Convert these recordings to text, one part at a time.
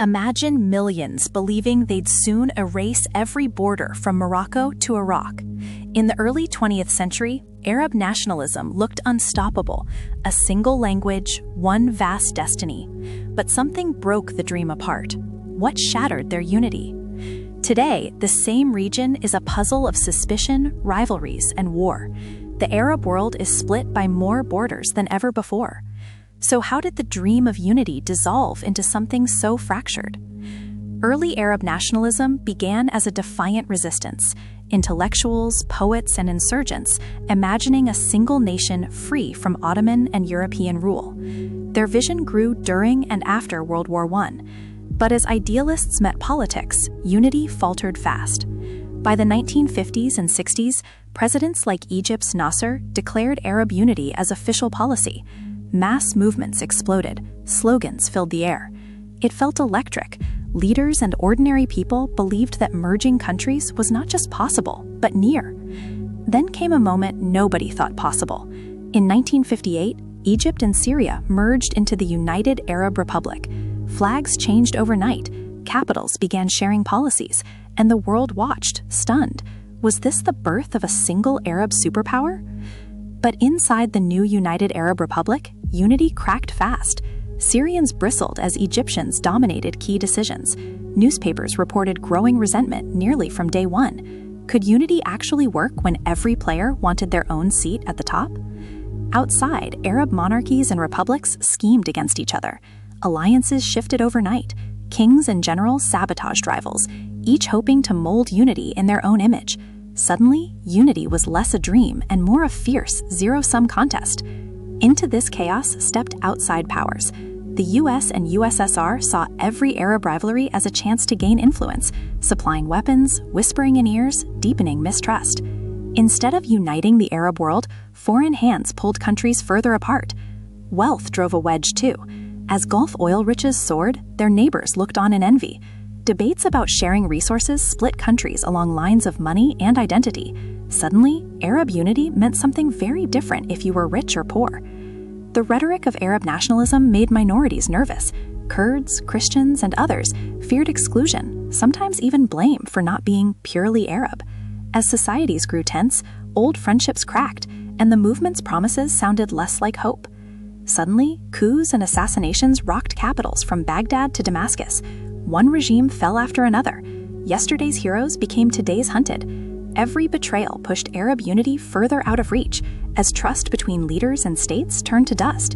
Imagine millions believing they'd soon erase every border from Morocco to Iraq. In the early 20th century, Arab nationalism looked unstoppable, a single language, one vast destiny. But something broke the dream apart. What shattered their unity? Today, the same region is a puzzle of suspicion, rivalries, and war. The Arab world is split by more borders than ever before. So how did the dream of unity dissolve into something so fractured? Early Arab nationalism began as a defiant resistance. Intellectuals, poets, and insurgents imagining a single nation free from Ottoman and European rule. Their vision grew during and after World War I. But as idealists met politics, unity faltered fast. By the 1950s and 60s, presidents like Egypt's Nasser declared Arab unity as official policy. Mass movements exploded, slogans filled the air. It felt electric. Leaders and ordinary people believed that merging countries was not just possible, but near. Then came a moment nobody thought possible. In 1958, Egypt and Syria merged into the United Arab Republic. Flags changed overnight, capitals began sharing policies, and the world watched, stunned. Was this the birth of a single Arab superpower? But inside the new United Arab Republic, unity cracked fast. Syrians bristled as Egyptians dominated key decisions. Newspapers reported growing resentment nearly from day one. Could unity actually work when every player wanted their own seat at the top? Outside, Arab monarchies and republics schemed against each other. Alliances shifted overnight. Kings and generals sabotaged rivals, each hoping to mold unity in their own image. Suddenly, unity was less a dream and more a fierce, zero-sum contest. Into this chaos stepped outside powers. The US and USSR saw every Arab rivalry as a chance to gain influence, supplying weapons, whispering in ears, deepening mistrust. Instead of uniting the Arab world, foreign hands pulled countries further apart. Wealth drove a wedge too. As Gulf oil riches soared, their neighbors looked on in envy. Debates about sharing resources split countries along lines of money and identity. Suddenly, Arab unity meant something very different if you were rich or poor. The rhetoric of Arab nationalism made minorities nervous. Kurds, Christians, and others feared exclusion, sometimes even blame for not being purely Arab. As societies grew tense, old friendships cracked, and the movement's promises sounded less like hope. Suddenly, coups and assassinations rocked capitals from Baghdad to Damascus. One regime fell after another. Yesterday's heroes became today's hunted. Every betrayal pushed Arab unity further out of reach, as trust between leaders and states turned to dust.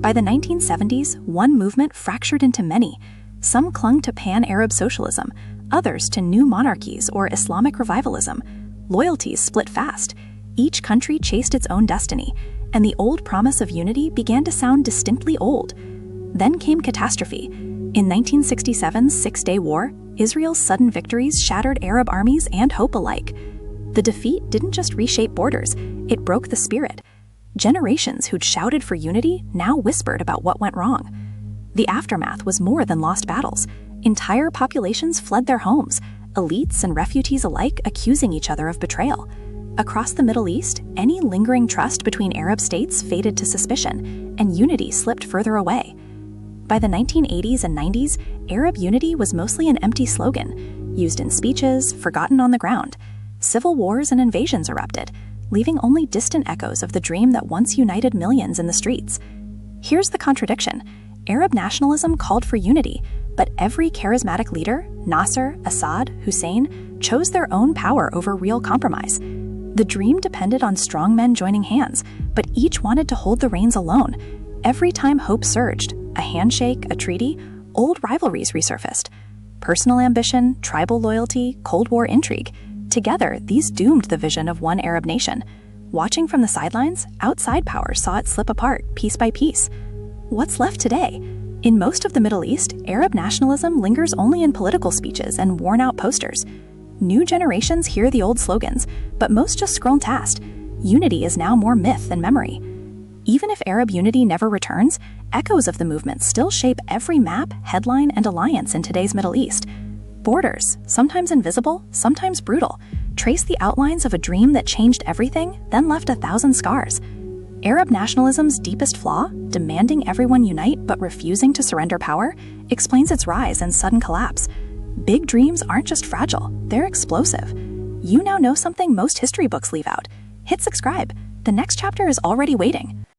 By the 1970s, one movement fractured into many. Some clung to pan-Arab socialism, others to new monarchies or Islamic revivalism. Loyalties split fast. Each country chased its own destiny, and the old promise of unity began to sound distinctly old. Then came catastrophe. In 1967's Six-Day War, Israel's sudden victories shattered Arab armies and hope alike. The defeat didn't just reshape borders, it broke the spirit. Generations who'd shouted for unity now whispered about what went wrong. The aftermath was more than lost battles. Entire populations fled their homes, elites and refugees alike accusing each other of betrayal. Across the Middle East, any lingering trust between Arab states faded to suspicion, and unity slipped further away. By the 1980s and 90s, Arab unity was mostly an empty slogan, used in speeches, forgotten on the ground. Civil wars and invasions erupted, leaving only distant echoes of the dream that once united millions in the streets. Here's the contradiction. Arab nationalism called for unity, but every charismatic leader, Nasser, Assad, Hussein, chose their own power over real compromise. The dream depended on strong men joining hands, but each wanted to hold the reins alone. Every time hope surged, a handshake, a treaty, old rivalries resurfaced. Personal ambition, tribal loyalty, Cold War intrigue. Together, these doomed the vision of one Arab nation. Watching from the sidelines, outside powers saw it slip apart, piece by piece. What's left today? In most of the Middle East, Arab nationalism lingers only in political speeches and worn-out posters. New generations hear the old slogans, but most just scroll past. Unity is now more myth than memory. Even if Arab unity never returns, echoes of the movement still shape every map, headline, and alliance in today's Middle East. Borders, sometimes invisible, sometimes brutal, trace the outlines of a dream that changed everything, then left 1,000 scars. Arab nationalism's deepest flaw, demanding everyone unite but refusing to surrender power, explains its rise and sudden collapse. Big dreams aren't just fragile, they're explosive. You now know something most history books leave out. Hit subscribe. The next chapter is already waiting.